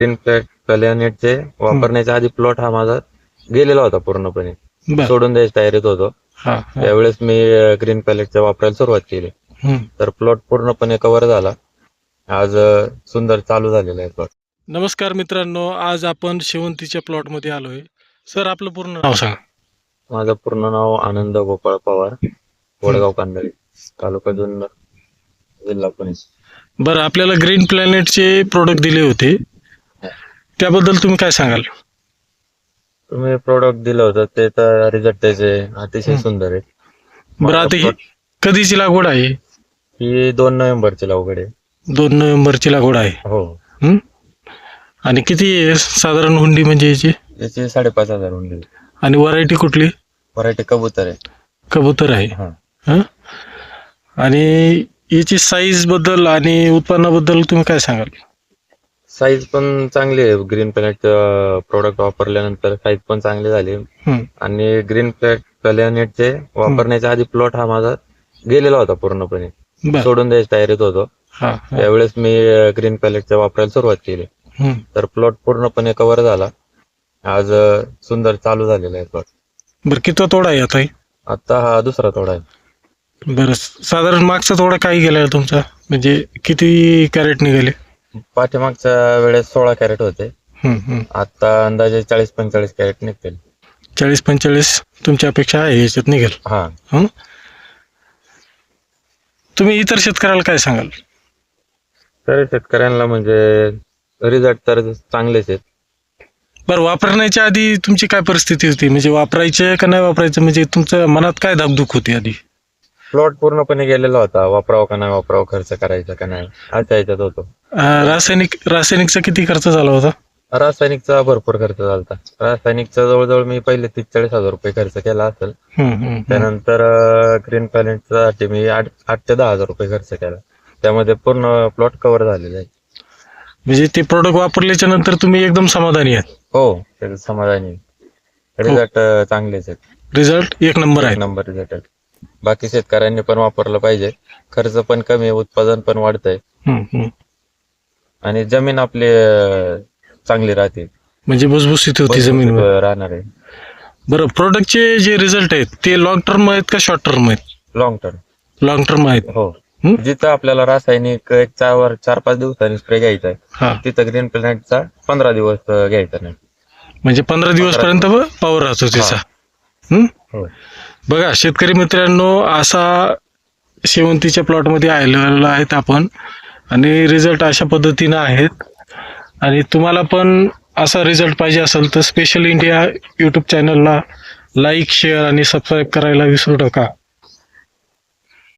Green प्लॅनेटचे वापरण्याच्या आधी plot हा माझा गेलेला होता पूर्णपणे, बर. सोडून द्यायच्या तयारीत होतो. हा, हा. त्यावेळेस मी ग्रीन पॅलेटचा वापरायला सुरुवात केली, हम्म. तर प्लॉट पूर्णपणे कव्हर झाला. आज सुंदर चालू झालेला आहे प्लॉट. नमस्कार मित्रांनो, आज आपण शेवंतीच्या प्लॉटमध्ये आलोय. सर, आपलं पूर्ण नाव सांगा. माझं पूर्ण नाव आनंद गोपाळ पवार, वडगाव कांदळी, तालुका जुन्नर, जिल्हा पुणे. बरं, आपल्याला ग्रीन प्लॅनेटचे प्रोडक्ट दिले होते, त्याबद्दल तुम्ही काय सांगाल? तुम्ही प्रोडक्ट दिलं होतं ते तर रिझल्ट त्याचे अतिशय सुंदर आहे. बरं, आता ही कधीची लागवड आहे? ही 2 नोव्हेंबरची लागवड आहे. 2 नोव्हेंबरची लागवड आहे. हो. हं? आणि किती आहे साधारण हुंडी म्हणजे याची? याची 5,500 हुंडी. आणि व्हरायटी कुठली? व्हरायटी कबूतर आहे. कबूतर आहे. हा. हं? आणि याची साईज बद्दल आणि उत्पन्नाबद्दल तुम्ही काय सांगाल? साईज पण चांगली आहे. ग्रीन प्लॅनेटचं प्रोडक्ट वापरल्यानंतर साईज पण चांगली झाली. हं. आणि ग्रीन प्लॅनेटचे वापरण्याच्या आधी प्लॉट हा माझा गेलेला होता पूर्णपणे, बर. सोडून द्यायच्या तयारीत होतो. हा, हा. त्यावेळेस मी ग्रीन पॅलेटचा वापरायला सुरुवात केली, हं. तर प्लॉट पूर्णपणे कव्हर झाला. आज सुंदर चालू झालेला आहे प्लॉट. बरं, किती तोडा आहे आता? आता हा दुसरा तोडा आहे. बरं, साधारण मागचा तोडा काय गेला तुमचा, म्हणजे किती कॅरेट निघाले? पाठीमागच्या वेळेस 16 कॅरेट होते. हं. आता अंदाजे 40-45 कॅरेट निघतील. 40-45 तुमची अपेक्षा आहे याच्यात निघेल? हा. हं? तुम्ही इतर शेतकऱ्याला काय सांगाल? तर शेतकऱ्यांना म्हणजे रिझल्ट तर चांगलेच आहेत. बरं, वापरण्याच्या आधी तुमची काय परिस्थिती होती, म्हणजे वापरायचे का नाही वापरायचं, म्हणजे तुमच्या मनात काय धाकधूक होती आधी? प्लॉट पूर्णपणे गेलेला होता, वापरावं का नाही वापरावं, खर्च करायचा का नाही, अशा ह्याच्यात होतो. रासायनिकचा किती खर्च झाला होता? रासायनिकचा भरपूर खर्च झाला. रासायनिकचा जवळजवळ मी पहिले 30-40 हजार रुपये खर्च केला असेल. त्यानंतर ग्रीन प्लॅनेटसाठी मी 8 ते 10 हजार रुपये खर्च केला. त्यामध्ये पूर्ण प्लॉट कव्हर झालेला आहे. म्हणजे ते प्रोडक्ट वापरल्याच्या नंतर तुम्ही एकदम समाधानी आहात? हो, त्याचं समाधानी. रिझल्ट चांगलेच आहेत. रिझल्ट एक नंबर आहे. नंबर रिझल्ट आहेत. बाकी शेतकऱ्यांनी पण वापरलं पाहिजे. खर्च पण कमी आहे, उत्पादन पण वाढतंय आणि जमीन आपली चांगली राहते, म्हणजे भुसभुशीत होती जमीन राहणार आहे. बरं, प्रोडक्टचे जे रिझल्ट आहेत ते लॉंग टर्म आहेत का शॉर्ट टर्म आहेत? Long term. लॉंग टर्म आहेत. हो. जिथं आपल्याला रासायनिक 4-5 दिवसांनी स्प्रे घ्यायचा आहे, तिथं ग्रीन प्लॅनेटचा 15 दिवस घ्यायचा नाही. म्हणजे 15 दिवस पर्यंत पॉवर राहतो त्याचा. हो. बघा शेतकरी मित्रांनो, असा शेवंतीच्या प्लॉटमध्ये आलेला आहेत आपण, आणि रिझल्ट अशा पद्धतीनं आहेत. आणि तुम्हाला पण असा रिझल्ट पाहिजे असेल तर स्पेशल इंडिया यूट्यूब चॅनलला लाईक, शेअर आणि सबस्क्राईब करायला विसरू नका.